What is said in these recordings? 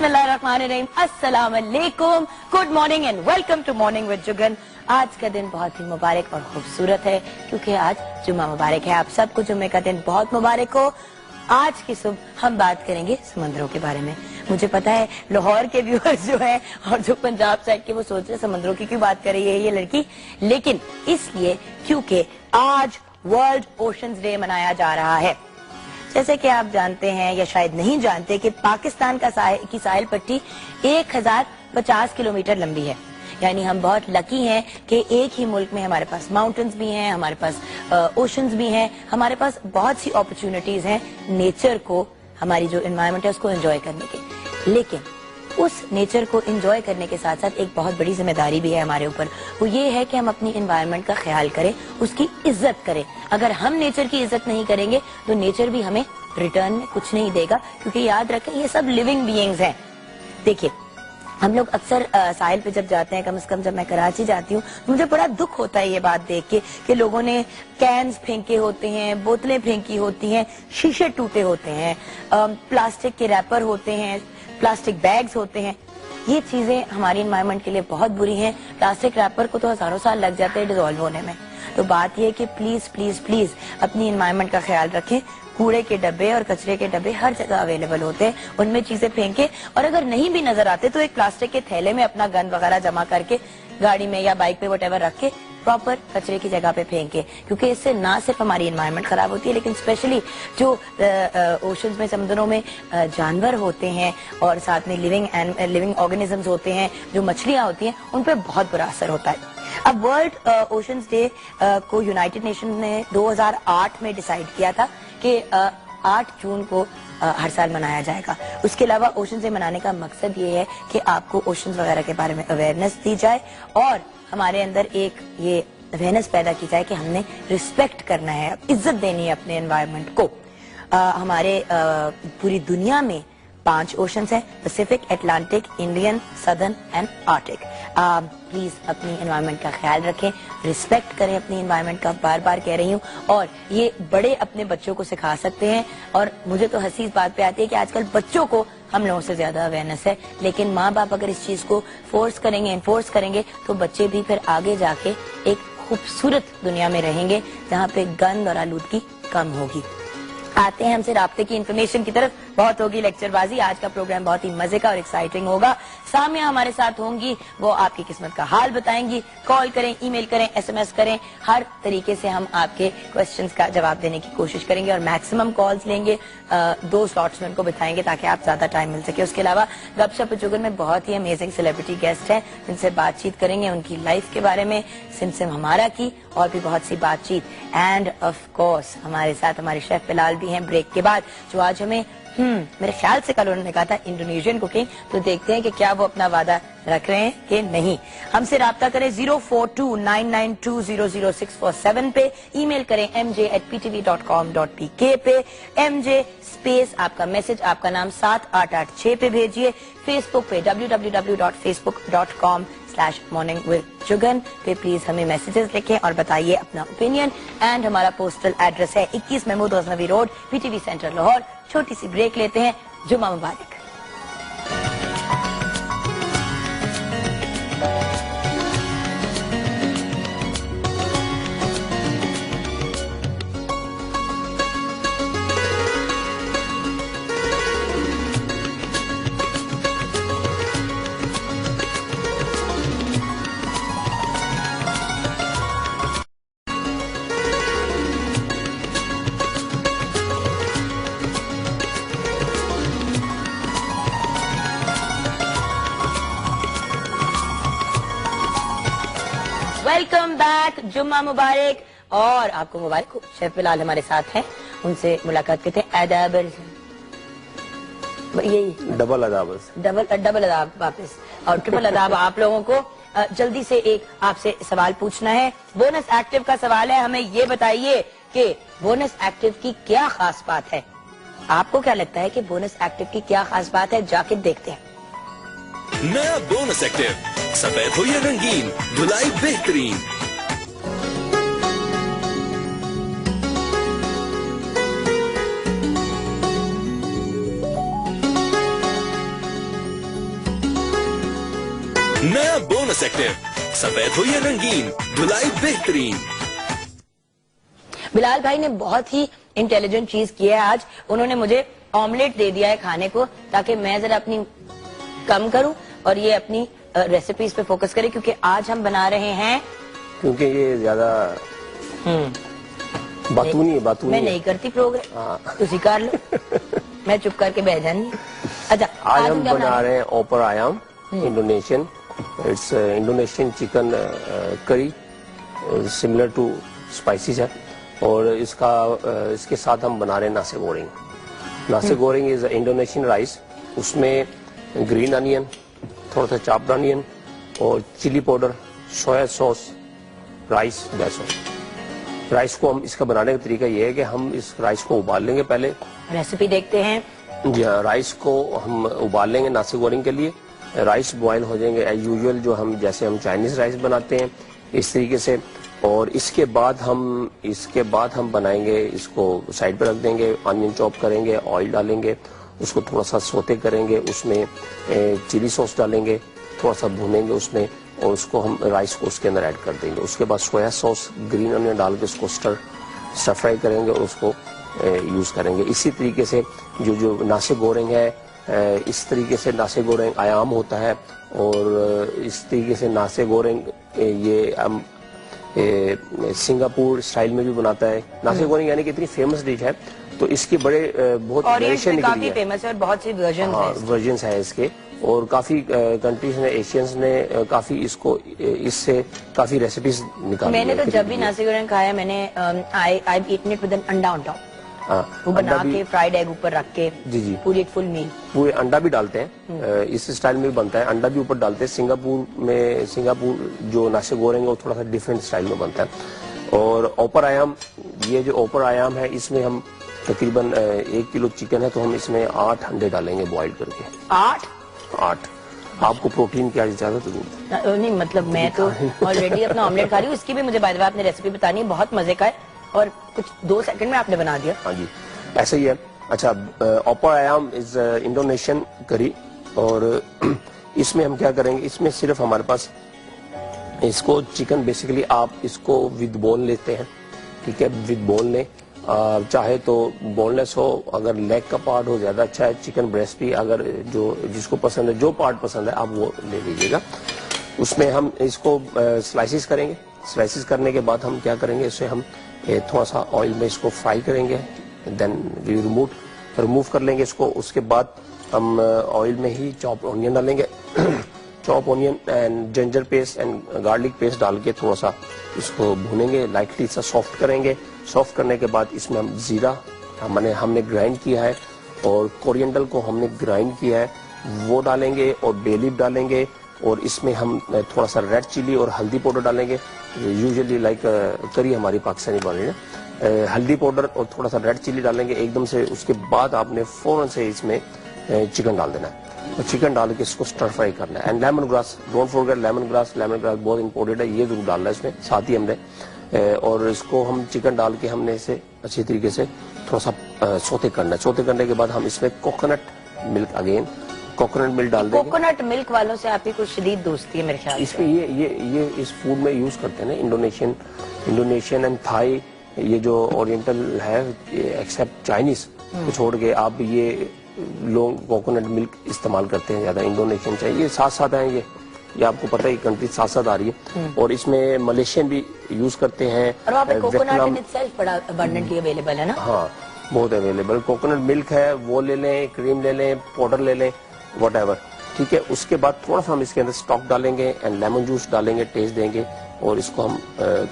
बिस्मिल्लाहिर्रहमानिर्रहीम, अस्सलाम वालेकुम, good morning and welcome to morning with Jugan. आज का दिन बहुत ही मुबारक और खूबसूरत है क्योंकि आज जुम्मा मुबारक है। आप सबको जुम्मे का दिन बहुत मुबारक हो। आज की सुबह हम बात करेंगे समंदरों के बारे में। मुझे पता है लाहौर के व्यूअर्स जो है और जो पंजाब साइड के वो सोच रहे समंदरों की क्यों बात कर रही है ये लड़की, लेकिन इसलिए क्योंकि आज वर्ल्ड ओशंस डे मनाया जा रहा है। जैसे कि आप जानते हैं या शायद नहीं जानते कि पाकिस्तान की साहिल पट्टी 1050 किलोमीटर लंबी है। यानी हम बहुत लकी हैं कि एक ही मुल्क में हमारे पास माउंटेन्स भी हैं, हमारे पास ओशंस भी हैं, हमारे पास बहुत सी अपॉर्चुनिटीज हैं नेचर को, हमारी जो एनवायरनमेंट है उसको एंजॉय करने के। लेकिन उस नेचर को एंजॉय करने के साथ साथ एक बहुत बड़ी जिम्मेदारी भी है हमारे ऊपर। वो ये है कि हम अपनी एनवायरनमेंट का ख्याल करें, उसकी इज्जत करें। अगर हम नेचर की इज्जत नहीं करेंगे तो नेचर भी हमें रिटर्न में कुछ नहीं देगा, क्योंकि याद रखें ये सब लिविंग बीइंग्स हैं। देखिए हम लोग अक्सर साहिल पे जब जाते हैं, कम से कम जब मैं कराची जाती हूँ तो मुझे बड़ा दुख होता है ये बात देख के कि लोगों ने कैंस फेंके होते हैं, बोतलें फेंकी होती हैं, शीशे टूटे होते हैं, प्लास्टिक के रैपर होते हैं, प्लास्टिक बैग्स होते हैं। ये चीजें हमारी एनवायरनमेंट के लिए बहुत बुरी हैं। प्लास्टिक रैपर को तो हजारों साल लग जाते हैं डिजोल्व होने में। तो बात यह है कि प्लीज प्लीज प्लीज अपनी एनवायरनमेंट का ख्याल रखें। कूड़े के डब्बे और कचरे के डब्बे हर जगह अवेलेबल होते हैं, उनमें चीजें फेंके, और अगर नहीं भी नजर आते तो एक प्लास्टिक के थैले में अपना गंद वगैरह जमा करके गाड़ी में या बाइक पे वटेवर रख के प्रॉपर कचरे की जगह पे फेंके, क्योंकि इससे ना सिर्फ हमारी एनवायरनमेंट खराब होती है लेकिन स्पेशली जो ओशंस में, समुद्रों में जानवर होते हैं और साथ में लिविंग ऑर्गेनिजम्स होते हैं, जो मछलियां होती हैं, उन पर बहुत बुरा असर होता है। अब वर्ल्ड ओशंस डे को यूनाइटेड नेशन ने 2008 में डिसाइड किया था कि 8 जून को हर साल मनाया जाएगा। उसके अलावा ओशन डे मनाने का मकसद ये है कि आपको ओशंस वगैरह के बारे में अवेयरनेस दी जाए और हमारे अंदर एक ये अवेयरनेस पैदा की जाए कि हमने रिस्पेक्ट करना है, इज्जत देनी है अपने एनवायरनमेंट को। हमारे पूरी दुनिया में 5 ओशंस हैं, Pacific, Atlantic, Indian, southern and Arctic. Please अपनी एनवायरनमेंट का ख्याल रखें, रिस्पेक्ट करें अपनी एनवायरनमेंट का, बार बार कह रही हूँ। और ये बड़े अपने बच्चों को सिखा सकते हैं। और मुझे तो हंसी इस बात पे आती है कि आजकल बच्चों को हम लोगों से ज्यादा अवेयरनेस है, लेकिन माँ बाप अगर इस चीज को फोर्स करेंगे, एनफोर्स करेंगे, तो बच्चे भी फिर आगे जाके एक खूबसूरत दुनिया में रहेंगे जहाँ पे गंद और आलूदगी कम होगी। आते हैं हमसे राब्ते की इंफॉर्मेशन की तरफ। बहुत होगी लेक्चरबाजी, आज का प्रोग्राम बहुत ही मजे का और एक्साइटिंग होगा। सामिया हमारे साथ होंगी, वो आपकी किस्मत का हाल बताएंगी। कॉल करें, ईमेल करें, एसएमएस करें, हर तरीके से हम आपके क्वेश्चंस का जवाब देने की कोशिश करेंगे और मैक्सिमम कॉल्स लेंगे। 2 स्लॉट्स में उनको बिठाएंगे ताकि आप ज्यादा टाइम मिल सके। उसके अलावा गपशप जुगन में बहुत ही अमेजिंग सेलिब्रिटी गेस्ट हैं जिनसे बातचीत करेंगे, उनकी लाइफ के बारे में, सिमसिम हमारा की और भी बहुत सी बातचीत। एंड ऑफ कोर्स हमारे साथ हमारे शेफ बिलाल भी हैं ब्रेक के बाद, जो आज हमें मेरे ख्याल से कल उन्होंने कहा था इंडोनेशियन कुकिंग, तो देखते हैं कि क्या वो अपना वादा रख रहे हैं कि नहीं। हमसे राब्ता करें 042992000647 पे, ईमेल करें mj@ptv.com.pk पे, mj स्पेस आपका मैसेज, आपका नाम 7886 पे भेजिए। फेसबुक पे www.facebook.com/morningwithjugan पे प्लीज हमें मैसेजेस लिखें और बताइए अपना ओपिनियन। एंड हमारा पोस्टल एड्रेस है 21 Mahmood Ghaznavi road, PTV centre Lahore. छोटी सी ब्रेक लेते हैं। जुम्मा मुबारक। वेलकम बैक, जुम्मा मुबारक। और आपको मुबारक हो, शेफ बिलाल हमारे साथ हैं, उनसे मुलाकात करते हैं। यही डबल अदाब वापस और ट्रिपल अदाब आप लोगों को। जल्दी से एक आपसे सवाल पूछना है, बोनस एक्टिव का सवाल है। हमें ये बताइए कि बोनस एक्टिव की क्या खास बात है। आपको क्या लगता है कि बोनस एक्टिव की क्या खास बात है? जाके देखते हैं। नया बोनस एक्टिव, सफेद हो या रंगीन, धुलाई बेहतरीन। नया बोनस एक्टिव, सफेद हो या रंगीन, धुलाई बेहतरीन। बिलाल भाई ने बहुत ही इंटेलिजेंट चीज की है आज। उन्होंने मुझे ऑमलेट दे दिया है खाने को, ताकि मैं जरा अपनी कम करूं और ये अपनी रेसिपीज पे फोकस करें, क्योंकि आज हम बना रहे हैं, क्योंकि ये ज्यादा बातूनी मैं नहीं करती प्रोग्राम, तुसी कर लो। मैं चुप करके बैठ जानी। अच्छा, आज हम बना रहे हैं opor ayam, Indonesian. It's Indonesian chicken curry, similar to spices है। और इसके साथ हम बना रहे हैं nasi goreng. Nasi goreng is Indonesian rice, उसमें ग्रीन अनियन, थोड़ा सा चॉप्ड अनियन और chili powder, soy sauce, rice, that's all. Rice को हम, इसका बनाने का तरीका ये है कि हम इस राइस को उबाल लेंगे। पहले रेसिपी देखते हैं। जी हाँ, राइस को हम उबाल लेंगे नासे गोरिंग के लिए। राइस बॉयल हो जाएंगे एज यूजुअल, जो हम जैसे हम चाइनीज राइस बनाते हैं इस तरीके से। और इसके बाद हम बनाएंगे, इसको साइड पर रख देंगे, अनियन चॉप करेंगे, ऑयल डालेंगे, उसको थोड़ा सा सोते करेंगे, उसमें चिली सॉस डालेंगे, थोड़ा सा भूनेंगे उसमें, और उसको हम राइस को उसके अंदर ऐड कर देंगे। उसके बाद सोया सॉस, ग्रीन अनियन डाल के उसको स्टर फ्राई करेंगे और उसको यूज करेंगे। इसी तरीके से जो नासे गोरेंग है, इस तरीके से नासे गोरेंग आयाम होता है। और इस तरीके से नासे गोरेंग ये हम सिंगापुर स्टाइल में भी बनाता है। नासे गोरेंग यानी कि इतनी फेमस डिश है, तो इसके बड़े बहुत वेरिएशन निकली है, फेमस है और बहुत सी वर्जन है इसके। और काफी कंट्रीज ने, एशियंस ने काफी इसको, इससे काफी रेसिपीज निकाली। मैंने तो जब भी नासे गोरेंग खाया, मैंने आई ईटन इट विद एन अंडा ऑन टॉप, वो बना के फ्राइड एग ऊपर रख के, जी पूरी एक फुल मील। पूरे अंडा भी डालते हैं, इस स्टाइल में भी बनता है, अंडा भी ऊपर डालते हैं। सिंगापुर जो नासे गोरेंग है वो थोड़ा सा डिफरेंट स्टाइल में बनता है। और ओपर आयाम, ये जो ओपर आयाम है, इसमें हम तकरीबन 1 किलो चिकन है, तो हम इसमें 8 अंडे डालेंगे बॉइल करके। 8। आपको प्रोटीन की इजाजत नहीं, मतलब मैं तो ऑलरेडी अपना ऑमलेट खा रही हूँ। इसकी भी मुझे बाद में आपने रेसिपी बतानी है, बहुत मजे का है और कुछ 2 सेकंड में आपने बना दिया। हाँ जी, ऐसा ही है। अच्छा, ओपर आयाम इज इंडोनेशियन करी। और इसमें हम क्या करेंगे, इसमें सिर्फ हमारे पास इसको चिकन, बेसिकली आप इसको विद बोन लेते हैं, ठीक है, विद बोन लें। चाहे तो बोनलेस हो, अगर लेग का पार्ट हो ज्यादा अच्छा है। चिकन ब्रेस्ट भी अगर जिसको पसंद है, जो पार्ट पसंद है आप वो ले लीजिएगा। उसमें हम इसको स्लाइसिस करेंगे। स्लाइसिस करने के बाद हम क्या करेंगे, इससे हम थोड़ा सा ऑयल में इसको फ्राई करेंगे, देन वी रिमूव कर लेंगे इसको। उसके बाद हम ऑयल में ही चॉप ऑनियन डालेंगे, chop onion and ginger paste and garlic paste डाल के थोड़ा सा इसको भूनेंगे, लाइटली सा सॉफ्ट करेंगे। सॉफ्ट करने के बाद इसमें हम जीरा हमने ग्राइंड किया है और कोरिएंडर को हमने ग्राइंड किया है, वो डालेंगे, और बे लीफ डालेंगे। और इसमें हम थोड़ा सा रेड चिली और हल्दी पाउडर डालेंगे। यूजुअली लाइक करी हमारी पाकिस्तानी बनी है, हल्दी पाउडर और थोड़ा सा रेड चिली डालेंगे एकदम से। उसके बाद आपने फौरन से इसमें चिकन डाल देना है और चिकन डाल के इसको स्टर फ्राई करना है। And lemon grass, don't forget lemon grass बहुत इंपॉर्टेंट है, ये जरूर डालना है इसमें साथ ही हमने। और इसको हम चिकन डाल के हमने इसे अच्छी तरीके से थोड़ा सा सोते करना है। सोते करने के बाद हम इसमें coconut milk, again coconut milk डाल देंगे। कोकोनट मिल्क वालों से आपकी कुछ शदीद दोस्ती है मेरे ख्याल से। इसमें ये इस फूड में यूज करते हैं ना, इंडोनेशियन एंड थाई, ये जो ओरिएंटल है, एक्सेप्ट चाइनीज को छोड़ के आप ये लोग कोकोनट मिल्क इस्तेमाल करते हैं ज्यादा। इंडोनेशियन चाहिए, ये साथ साथ है, ये आपको पता है, कंट्री साथ साथ आ रही है। और इसमें मलेशियन भी यूज करते हैं। और वहाँ पे कोकोनट इन इटसेल्फ बड़ा अबंडेंटली अवेलेबल है ना? हाँ, बहुत अवेलेबल। कोकोनट मिल्क है, वो ले लें, क्रीम ले लें, पाउडर ले लें, व्हाटएवर, ठीक है। उसके बाद थोड़ा सा हम इसके अंदर स्टॉक डालेंगे एंड लेमन जूस डालेंगे, टेस्ट देंगे, और इसको हम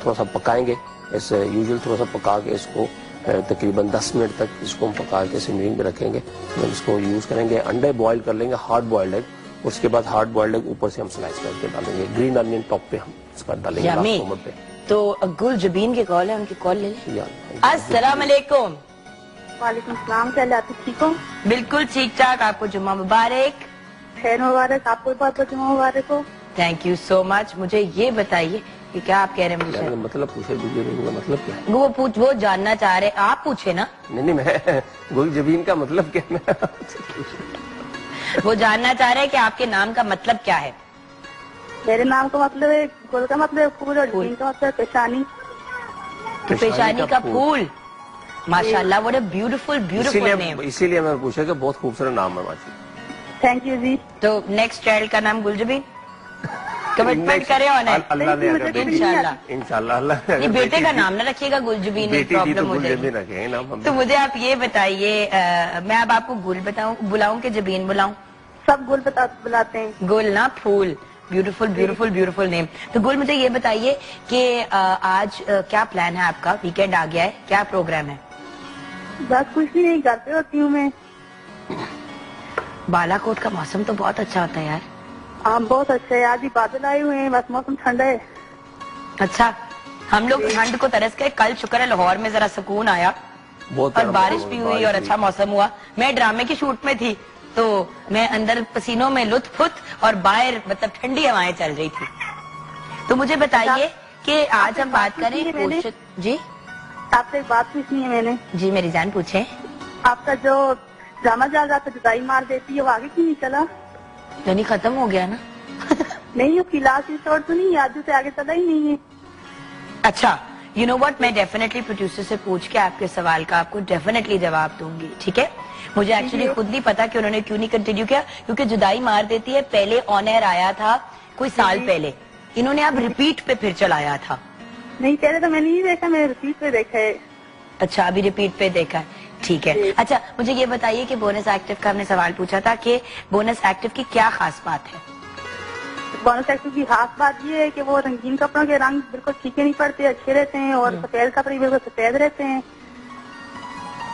थोड़ा सा पकाएंगे। ऐसे यूजुअल थोड़ा सा पका के इसको तकरीबन 10 मिनट तक इसको हम पका के सिमरिंग में रखेंगे। तो इसको यूज करेंगे। अंडे बॉईल कर लेंगे, हार्ड बॉइल्ड एग। उसके बाद हार्ड बॉइल्ड एग ऊपर से हम स्लाइस करके डालेंगे। ग्रीन अनियन टॉप पे हम इसका डालेंगे लास्ट मोमेंट पे। तो गुल जबीन के कॉल है, उनकी कॉल ले लें। अस्सलाम वालेकुम। वालेकुम सलाम, क्या आप ठीक हो? बिल्कुल ठीक ठाक, आपको जुम्मा मुबारक। खैर मुबारक, आपको बहुत बहुत जुम्मा मुबारक हो। Thank you so much. मुझे ये बताइए कि क्या आप कह रहे हैं मुझे? मतलब पूछे, मतलब क्या है? वो जानना चाह रहे, आप पूछे ना। नहीं, मैं गुल जबीन का मतलब क्या है? वो जानना चाह रहे हैं कि आपके नाम का मतलब क्या है। मेरे नाम का मतलब है, गुल का मतलब है फूल और फूल। जीन का मतलब है पेशानी। पेशानी का फूल। माशाल्लाह, what a beautiful beautiful name. इसीलिए मैंने पूछा कि बहुत खूबसूरत नाम है माची। थैंक यू जी। तो नेक्स्ट चाइल्ड का नाम गुलजबीन, कमिटमेंट करे और अल्लाह ने अगर मुझे इंशाल्लाह। इंशाल्लाह अल्लाह ने नहीं, अगर बेटे का नाम ना रखिएगा गुलजबीन, बेटी थी प्रॉब्लम तो हो गुलजबीन जाएगी। रखेंगे नाम हम। तो मुझे आप ये बताइए, मैं अब आपको गुल बुलाऊं कि जबीन बुलाऊं? सब गुल बुलाते हैं। गुल ना, फूल। Beautiful beautiful beautiful name. तो गुल, मुझे ये बताइए कि आज क्या प्लान है आपका? वीकेंड आ गया है, क्या प्रोग्राम है? बस कुछ भी नहीं, घर पे होती हूँ मैं। बालाकोट का मौसम तो बहुत अच्छा होता है यार। हाँ बहुत अच्छा है, आज भी बादल आए हुए हैं, बस मौसम ठंडा है। अच्छा, हम लोग ठंड को तरस गए। कल शुक्र है लाहौर में जरा सुकून आया बहुत और गर्म बारिश मौसम भी है, हुई और बारिश अच्छा मौसम हुआ। मैं ड्रामे की शूट में थी तो मैं अंदर पसीनों में लुत्फुत और बाहर मतलब ठंडी हवाएं चल रही थी। तो मुझे बताइए कि आज हम बात करें पोषण। जी आपसे एक बात पूछनी है मैंने। जी मेरी जान, पूछे। आपका जो ड्रामा चल रहा था, जुदाई मार देती है, वो आगे क्यों नहीं चला? यानी खत्म हो गया ना? नहीं, उसकी लास्ट एपिसोड तो नहीं, आज से आगे चला ही नहीं है। अच्छा, यू नो व्हाट, मैं डेफिनेटली प्रोड्यूसर से पूछ के आपके सवाल का आपको डेफिनेटली जवाब दूंगी, ठीक है? मुझे एक्चुअली खुद नहीं पता कि उन्होंने क्यों नहीं कंटिन्यू किया, क्योंकि जुदाई मार देती है पहले ऑन एयर आया था कोई साल पहले, इन्होंने अब रिपीट पे फिर चलाया था। नहीं, पहले तो मैंने नहीं देखा, मैंने रिपीट पे देखा है। अच्छा, अभी रिपीट पे देखा है, ठीक है। अच्छा, मुझे ये बताइए कि बोनस एक्टिव का हमने सवाल पूछा था कि बोनस एक्टिव की क्या खास बात है? बोनस एक्टिव की खास बात ये है कि वो रंगीन कपड़ों के रंग बिल्कुल फीके नहीं पड़ते, अच्छे रहते हैं, और सफेद कपड़े बिल्कुल सफेद रहते हैं।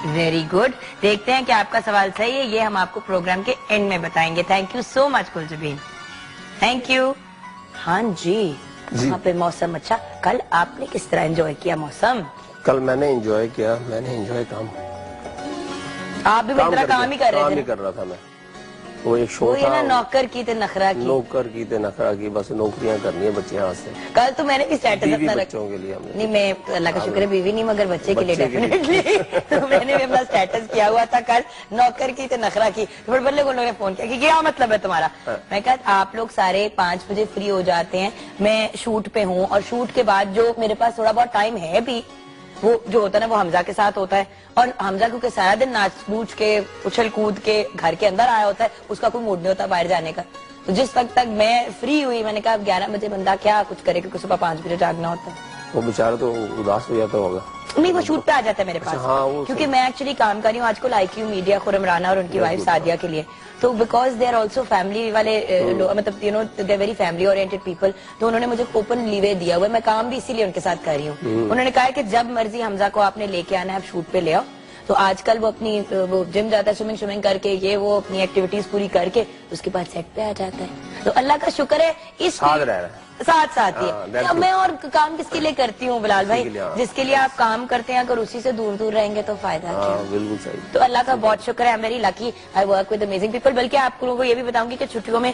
Very good. देखते हैं कि आपका सवाल सही है, ये हम आपको प्रोग्राम के एंड में बताएंगे। Thank you so much Gulzabeen, thank you. हाँ जी, वहाँ पे मौसम अच्छा। कल आपने किस तरह एंजॉय किया मौसम? कल मैंने एंजॉय किया, मैंने एंजॉय काम आप भी मेरी तरह काम ही कर रहे काम थे ही कर रहा था मैं। वो एक शो वो ये ना, था, नौकर की थे नखरा की। नौकर की थे नखरा की, बस नौकरियां करनी है बच्चे हाथ से। कल तो मैंने भी स्टेटस बीवी अपना बच्चों के लिए हमने। नहीं, मैं अल्लाह का शुक्र है बीवी नहीं, मगर बच्चे के लिए बच्चे के लिए। डेफिनेटली तो मैंने भी अपना स्टेटस किया हुआ था कल, नौकर की थे नखरा की। तो फिर बल्ले को लोगों ने फोन किया कि क्या मतलब है तुम्हारा? मैं कहा आप लोग सारे 5 बजे फ्री हो जाते हैं, मैं शूट पे हूँ, और शूट के बाद जो मेरे पास थोड़ा बहुत टाइम है भी, वो जो होता है ना वो हमजा के साथ होता है, और हमजा क्योंकि सारा दिन नाच नूच के उछल कूद के घर के अंदर आया होता है, उसका कोई मूड नहीं होता बाहर जाने का। तो जिस वक्त तक मैं फ्री हुई, मैंने कहा 11 बजे बंदा क्या कुछ करे, क्योंकि सुबह 5 बजे जागना होता है। वो बेचारा तो उदास हो जाता होगा। नहीं, वो शूट पे आ जाता है मेरे पास। हाँ, वो क्योंकि मैं एक्चुअली काम कर रही हूँ आजकल IQ मीडिया खुरम राना और उनकी वाइफ सादिया के लिए। तो because they are also family वाले मतलब you know they very family oriented people, तो उन्होंने मुझे ओपन लीवे दिया हुआ है, मैं काम भी इसीलिए उनके साथ कर रही हूँ। उन्होंने कहा है कि जब मर्जी हमजा को आपने लेके आना है, आप शूट पे ले आओ। तो आजकल वो अपनी वो जिम जाता है, स्विमिंग करके, ये वो अपनी एक्टिविटीज पूरी करके उसके बाद सेट पे आ जाता है। तो अल्लाह का शुक्र है, इस साथ रह रहा है। साथ ही हाँ, है। अब मैं और काम किसके लिए करती हूँ बिलाल भाई? के लिए, हाँ। जिसके लिए आप काम करते हैं, अगर उसी से दूर दूर रहेंगे तो फायदा क्या? हाँ, बिल्कुल सही। तो अल्लाह का बहुत शुक्र है, I am very lucky, I work with amazing people. बल्कि आप लोगों को ये भी बताऊंगी कि छुट्टियों में